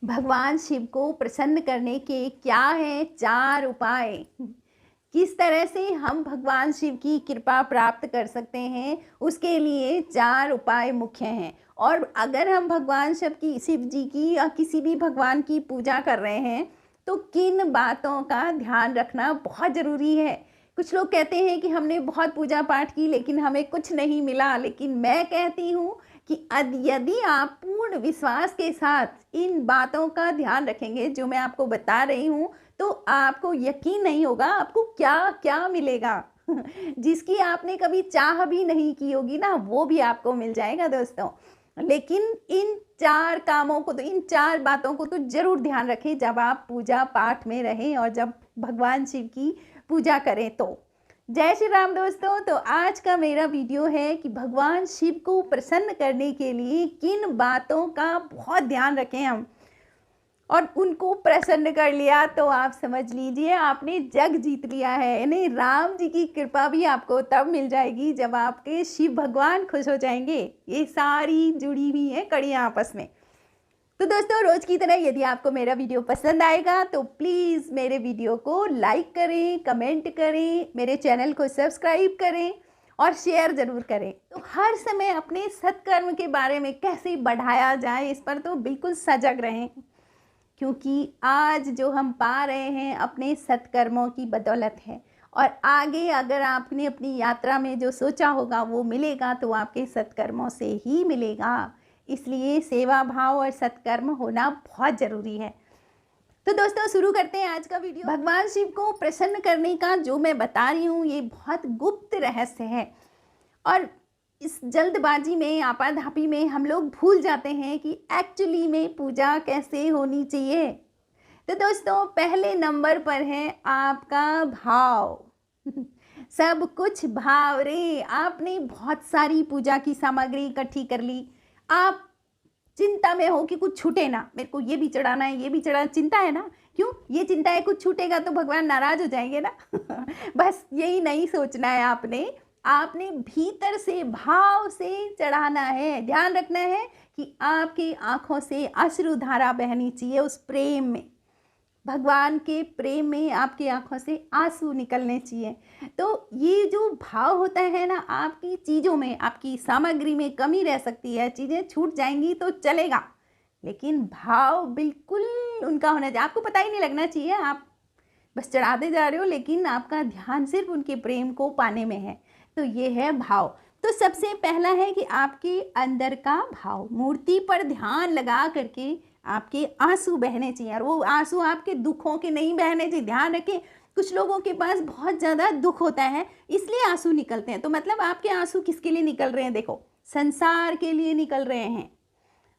भगवान शिव को प्रसन्न करने के क्या हैं 4 उपाय? किस तरह से हम भगवान शिव की कृपा प्राप्त कर सकते हैं, उसके लिए 4 उपाय मुख्य हैं। और अगर हम भगवान शिव जी की या किसी भी भगवान की पूजा कर रहे हैं, तो किन बातों का ध्यान रखना बहुत ज़रूरी है। कुछ लोग कहते हैं कि हमने बहुत पूजा पाठ की लेकिन हमें कुछ नहीं मिला, लेकिन मैं कहती हूँ कि यदि आप पूर्ण विश्वास के साथ इन बातों का ध्यान रखेंगे जो मैं आपको बता रही हूँ, तो आपको यकीन नहीं होगा आपको क्या क्या मिलेगा। जिसकी आपने कभी चाह भी नहीं की होगी ना, वो भी आपको मिल जाएगा दोस्तों। लेकिन इन 4 कामों को तो, इन 4 बातों को तो ज़रूर ध्यान रखें जब आप पूजा पाठ में रहें और जब भगवान शिव की पूजा करें तो। जय श्री राम दोस्तों। तो आज का मेरा वीडियो है कि भगवान शिव को प्रसन्न करने के लिए किन बातों का बहुत ध्यान रखें हम, और उनको प्रसन्न कर लिया तो आप समझ लीजिए आपने जग जीत लिया है। यानी राम जी की कृपा भी आपको तब मिल जाएगी जब आपके शिव भगवान खुश हो जाएंगे। ये सारी जुड़ी हुई है कड़ियाँ आपस में। तो दोस्तों, रोज़ की तरह यदि आपको मेरा वीडियो पसंद आएगा तो प्लीज़ मेरे वीडियो को लाइक करें, कमेंट करें, मेरे चैनल को सब्सक्राइब करें और शेयर ज़रूर करें। तो हर समय अपने सत्कर्म के बारे में कैसे बढ़ाया जाए, इस पर तो बिल्कुल सजग रहें, क्योंकि आज जो हम पा रहे हैं अपने सत्कर्मों की बदौलत है। और आगे अगर आपने अपनी यात्रा में जो सोचा होगा वो मिलेगा तो आपके सत्कर्मों से ही मिलेगा। इसलिए सेवा भाव और सत्कर्म होना बहुत ज़रूरी है। तो दोस्तों, शुरू करते हैं आज का वीडियो। भगवान शिव को प्रसन्न करने का जो मैं बता रही हूँ ये बहुत गुप्त रहस्य है, और इस जल्दबाजी में, आपाधापी में हम लोग भूल जाते हैं कि एक्चुअली में पूजा कैसे होनी चाहिए। तो दोस्तों, पहले नंबर पर है आपका भाव। सब कुछ भाव रे। आपने बहुत सारी पूजा की सामग्री इकट्ठी कर ली, आप चिंता में हो कि कुछ छूटे ना, मेरे को ये भी चढ़ाना है, ये भी चढ़ाना, चिंता है ना। क्यों ये चिंता है? कुछ छूटेगा तो भगवान नाराज हो जाएंगे ना। बस यही नहीं सोचना है आपने भीतर से भाव से चढ़ाना है। ध्यान रखना है कि आपकी आंखों से अश्रुधारा बहनी चाहिए उस प्रेम में, भगवान के प्रेम में आपकी आंखों से आंसू निकलने चाहिए। तो ये जो भाव होता है ना, आपकी चीज़ों में, आपकी सामग्री में कमी रह सकती है, चीज़ें छूट जाएंगी तो चलेगा, लेकिन भाव बिल्कुल उनका होना चाहिए। आपको पता ही नहीं लगना चाहिए, आप बस चढ़ाते जा रहे हो, लेकिन आपका ध्यान सिर्फ उनके प्रेम को पाने में है। तो ये है भाव। तो सबसे पहला है कि आपके अंदर का भाव, मूर्ति पर ध्यान लगा करके आपके आंसू बहने चाहिए, और वो आंसू आपके दुखों के नहीं बहने चाहिए। ध्यान रखें, कुछ लोगों के पास बहुत ज़्यादा दुख होता है इसलिए आंसू निकलते हैं। तो मतलब आपके आंसू किसके लिए निकल रहे हैं? देखो, संसार के लिए निकल रहे हैं।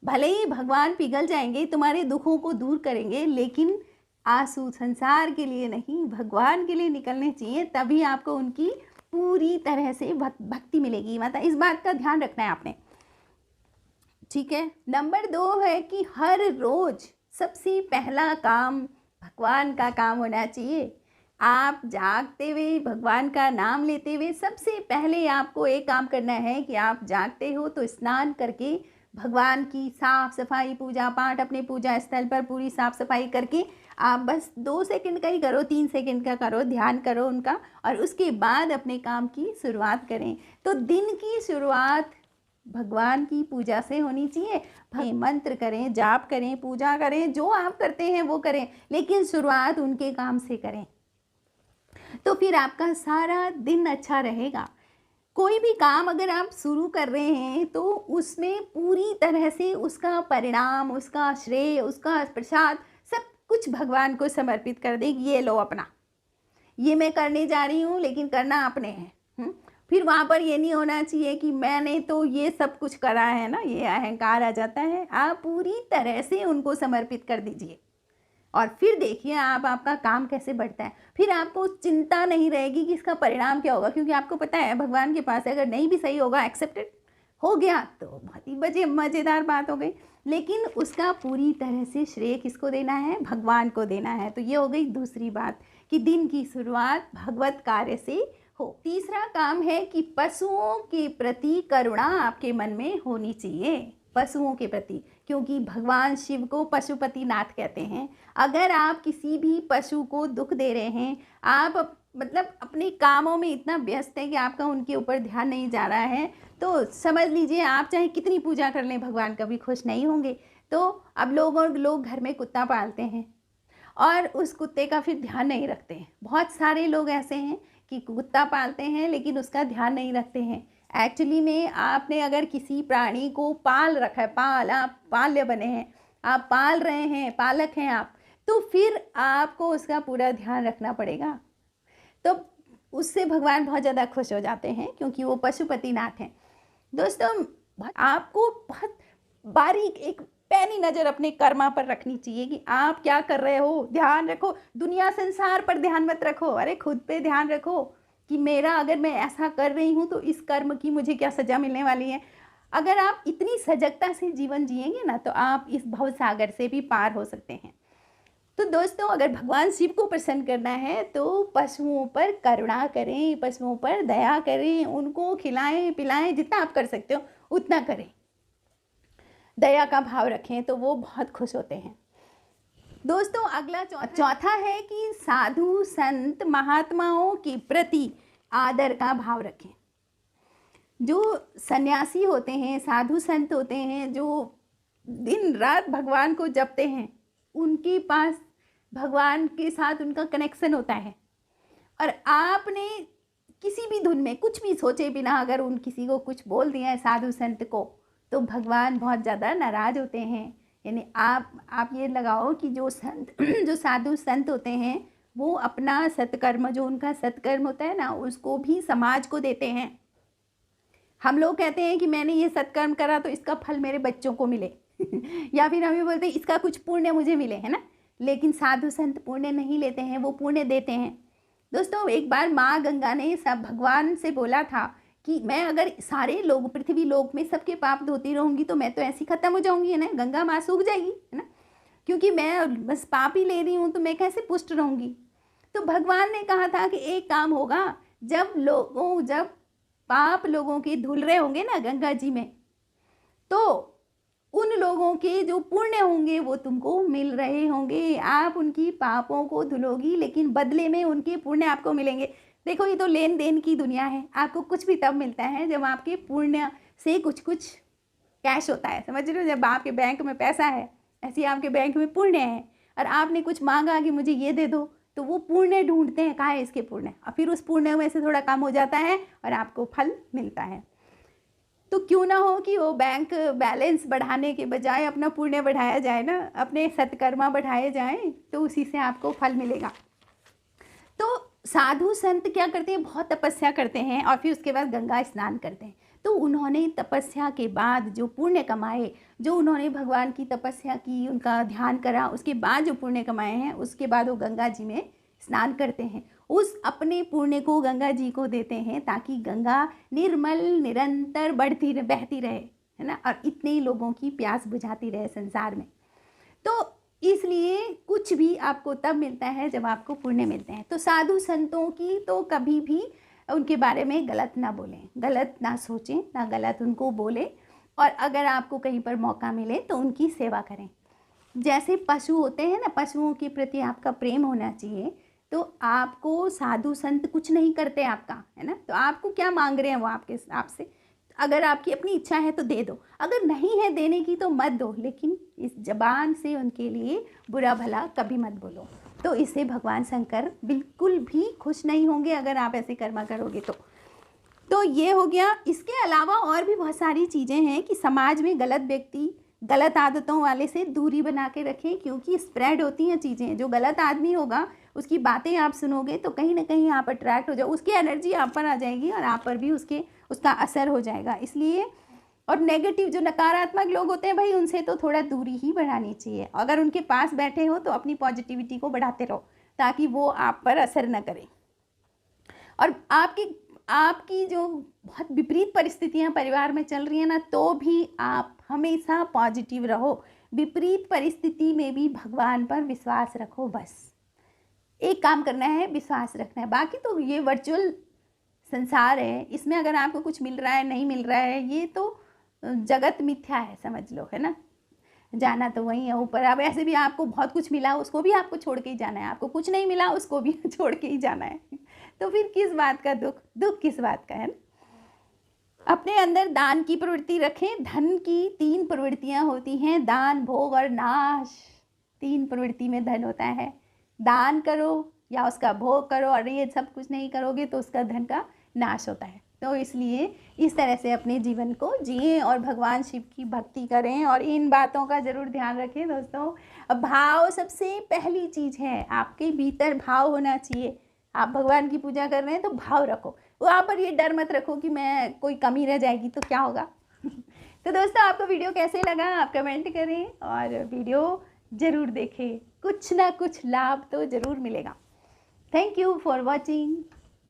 भले ही भगवान पिघल जाएंगे, तुम्हारे दुखों को दूर करेंगे, लेकिन आंसू संसार के लिए नहीं, भगवान के लिए निकलने चाहिए। तभी आपको उनकी पूरी तरह से भक्ति मिलेगी। मतलब इस बात का ध्यान रखना है आपने, ठीक है। नंबर 2 है कि हर रोज सबसे पहला काम भगवान का काम होना चाहिए। आप जागते हुए भगवान का नाम लेते हुए सबसे पहले आपको एक काम करना है कि आप जागते हो तो स्नान करके भगवान की साफ सफाई, पूजा पाठ, अपने पूजा स्थल पर पूरी साफ सफाई करके आप बस 2 सेकंड का ही करो, 3 सेकंड का करो, ध्यान करो उनका, और उसके बाद अपने काम की शुरुआत करें। तो दिन की शुरुआत भगवान की पूजा से होनी चाहिए। मंत्र करें, जाप करें, पूजा करें, जो आप करते हैं वो करें, लेकिन शुरुआत उनके काम से करें, तो फिर आपका सारा दिन अच्छा रहेगा। कोई भी काम अगर आप शुरू कर रहे हैं तो उसमें पूरी तरह से उसका परिणाम, उसका श्रेय, उसका प्रसाद सब कुछ भगवान को समर्पित कर दें। ये लो अपना, ये मैं करने जा रही हूँ, लेकिन करना आपने है। फिर वहाँ पर ये नहीं होना चाहिए कि मैंने तो ये सब कुछ करा है ना, ये अहंकार आ जाता है। आप पूरी तरह से उनको समर्पित कर दीजिए और फिर देखिए आपका काम कैसे बढ़ता है। फिर आपको चिंता नहीं रहेगी कि इसका परिणाम क्या होगा, क्योंकि आपको पता है भगवान के पास अगर नहीं भी सही होगा, एक्सेप्टेड हो गया तो बहुत ही मज़ेदार बात हो गई, लेकिन उसका पूरी तरह से श्रेय किसको देना है? भगवान को देना है। तो ये हो गई दूसरी बात कि दिन की शुरुआत भगवत कार्य से हो। तीसरा काम है कि पशुओं के प्रति करुणा आपके मन में होनी चाहिए, पशुओं के प्रति, क्योंकि भगवान शिव को पशुपतिनाथ कहते हैं। अगर आप किसी भी पशु को दुख दे रहे हैं, आप मतलब अपने कामों में इतना व्यस्त है कि आपका उनके ऊपर ध्यान नहीं जा रहा है, तो समझ लीजिए आप चाहे कितनी पूजा कर लें, भगवान कभी खुश नहीं होंगे। तो अब लोग घर में कुत्ता पालते हैं और उस कुत्ते का फिर ध्यान नहीं रखते हैं। बहुत सारे लोग ऐसे हैं कि कुत्ता पालते हैं लेकिन उसका ध्यान नहीं रखते हैं। एक्चुअली में आपने अगर किसी प्राणी को पाल रखा है, आप पाल्य बने हैं, आप पाल रहे हैं, पालक हैं आप, तो फिर आपको उसका पूरा ध्यान रखना पड़ेगा। तो उससे भगवान बहुत ज़्यादा खुश हो जाते हैं क्योंकि वो पशुपतिनाथ हैं। दोस्तों, आपको बहुत बारीक एक पैनी नज़र अपने कर्मा पर रखनी चाहिए कि आप क्या कर रहे हो। ध्यान रखो, दुनिया संसार पर ध्यान मत रखो, अरे खुद पे ध्यान रखो कि मेरा अगर मैं ऐसा कर रही हूँ तो इस कर्म की मुझे क्या सज़ा मिलने वाली है। अगर आप इतनी सजगता से जीवन जिएंगे ना, तो आप इस भवसागर से भी पार हो सकते हैं। तो दोस्तों, अगर भगवान शिव को प्रसन्न करना है तो पशुओं पर करुणा करें, पशुओं पर दया करें, उनको खिलाएं पिलाएं, जितना आप कर सकते हो उतना करें। दया का भाव रखें तो वो बहुत खुश होते हैं। दोस्तों, अगला चौथा है कि साधु संत महात्माओं के प्रति आदर का भाव रखें। जो सन्यासी होते हैं, साधु संत होते हैं, जो दिन रात भगवान को जपते हैं, उनके पास भगवान के साथ उनका कनेक्शन होता है। और आपने किसी भी धुन में कुछ भी सोचे बिना अगर उन किसी को कुछ बोल दिया है साधु संत को, तो भगवान बहुत ज़्यादा नाराज़ होते हैं। यानी आप ये लगाओ कि जो साधु संत होते हैं वो अपना सत्कर्म, जो उनका सत्कर्म होता है ना, उसको भी समाज को देते हैं। हम लोग कहते हैं कि मैंने ये सत्कर्म करा तो इसका फल मेरे बच्चों को मिले या फिर हम ये बोलते हैं इसका कुछ पुण्य मुझे मिले, है ना। लेकिन साधु संत पुण्य नहीं लेते हैं, वो पुण्य देते हैं। दोस्तों, एक बार माँ गंगा ने सब भगवान से बोला था कि मैं अगर सारे लोग पृथ्वी लोक में सबके पाप धोती रहूँगी तो मैं तो ऐसी ख़त्म हो जाऊँगी, है ना, गंगा माँ सूख जाएगी, है ना, क्योंकि मैं बस पाप ही ले रही हूँ तो मैं कैसे पुष्ट रहूँगी। तो भगवान ने कहा था कि एक काम होगा, जब पाप लोगों के धुल रहे होंगे ना गंगा जी में, तो उन लोगों के जो पुण्य होंगे वो तुमको मिल रहे होंगे। आप उनकी पापों को धुलोगी लेकिन बदले में उनके पुण्य आपको मिलेंगे। देखो, ये तो लेन देन की दुनिया है। आपको कुछ भी तब मिलता है जब आपके पुण्य से कुछ कैश होता है, समझ रहे हो। जब आपके बैंक में पैसा है, ऐसे आपके बैंक में पुण्य है, और आपने कुछ मांगा कि मुझे ये दे दो, तो वो पुण्य ढूंढते हैं, कहाँ है इसके पुण्य, और फिर उस पुण्य में से थोड़ा कम हो जाता है और आपको फल मिलता है। तो क्यों ना हो कि वो बैंक बैलेंस बढ़ाने के बजाय अपना पुण्य बढ़ाया जाए ना, अपने सत्कर्मा बढ़ाए जाएं, तो उसी से आपको फल मिलेगा। तो साधु संत क्या करते हैं, बहुत तपस्या करते हैं और फिर उसके बाद गंगा स्नान करते हैं। तो उन्होंने तपस्या के बाद जो पुण्य कमाए, जो उन्होंने भगवान की तपस्या की, उनका ध्यान करा, उसके बाद जो पुण्य कमाए हैं, उसके बाद वो गंगा जी में स्नान करते हैं। उस अपने पुण्य को गंगा जी को देते हैं ताकि गंगा निर्मल निरंतर बहती रहे, है ना, और इतने लोगों की प्यास बुझाती रहे संसार में। तो इसलिए कुछ भी आपको तब मिलता है जब आपको पुण्य मिलते हैं। तो साधु संतों की तो कभी भी उनके बारे में गलत ना बोलें, गलत ना सोचें, ना गलत उनको बोलें, और अगर आपको कहीं पर मौका मिले तो उनकी सेवा करें। जैसे पशु होते हैं ना, पशुओं के प्रति आपका प्रेम होना चाहिए। तो आपको साधु संत कुछ नहीं करते आपका, है ना, तो आपको क्या मांग रहे हैं वो आपसे। अगर आपकी अपनी इच्छा है तो दे दो, अगर नहीं है देने की तो मत दो, लेकिन इस जबान से उनके लिए बुरा भला कभी मत बोलो। तो इससे भगवान शंकर बिल्कुल भी खुश नहीं होंगे अगर आप ऐसे कर्म करोगे तो ये हो गया। इसके अलावा और भी बहुत सारी चीज़ें हैं कि समाज में गलत व्यक्ति, गलत आदतों वाले से दूरी बना के रखें, क्योंकि स्प्रेड होती हैं चीज़ें। जो गलत आदमी होगा उसकी बातें आप सुनोगे तो कहीं ना कहीं आप अट्रैक्ट हो जाओ, उसकी एनर्जी आप पर आ जाएगी और आप पर भी उसका असर हो जाएगा। इसलिए, और नेगेटिव जो नकारात्मक लोग होते हैं भाई, उनसे तो थोड़ा दूरी ही बढ़ानी चाहिए। अगर उनके पास बैठे हो तो अपनी पॉजिटिविटी को बढ़ाते रहो ताकि वो आप पर असर न करें। और आपकी जो बहुत विपरीत परिस्थितियां परिवार में चल रही हैं ना, तो भी आप हमेशा पॉजिटिव रहो। विपरीत परिस्थिति में भी भगवान पर विश्वास रखो। बस एक काम करना है, विश्वास रखना है। बाकी तो ये वर्चुअल संसार है, इसमें अगर आपको कुछ मिल रहा है नहीं मिल रहा है, ये तो जगत मिथ्या है, समझ लो, है ना। जाना तो वही है ऊपर। अब ऐसे भी आपको बहुत कुछ मिला, उसको भी आपको छोड़ के ही जाना है, आपको कुछ नहीं मिला उसको भी छोड़ के ही जाना है। तो फिर किस बात का दुख, दुख किस बात का है ना। अपने अंदर दान की प्रवृत्ति रखें। धन की 3 प्रवृत्तियां होती हैं, दान, भोग और नाश। 3 प्रवृत्ति में धन होता है। दान करो या उसका भोग करो, और ये सब कुछ नहीं करोगे तो उसका धन का नाश होता है। तो इसलिए इस तरह से अपने जीवन को जिएं और भगवान शिव की भक्ति करें, और इन बातों का ज़रूर ध्यान रखें दोस्तों। अब भाव सबसे पहली चीज़ है, आपके भीतर भाव होना चाहिए। आप भगवान की पूजा कर रहे हैं तो भाव रखो, वहाँ पर ये डर मत रखो कि मैं कोई कमी रह जाएगी तो क्या होगा। तो दोस्तों आपको वीडियो कैसे लगा आप कमेंट करें, और वीडियो ज़रूर देखें, कुछ ना कुछ लाभ तो ज़रूर मिलेगा। Thank you for watching.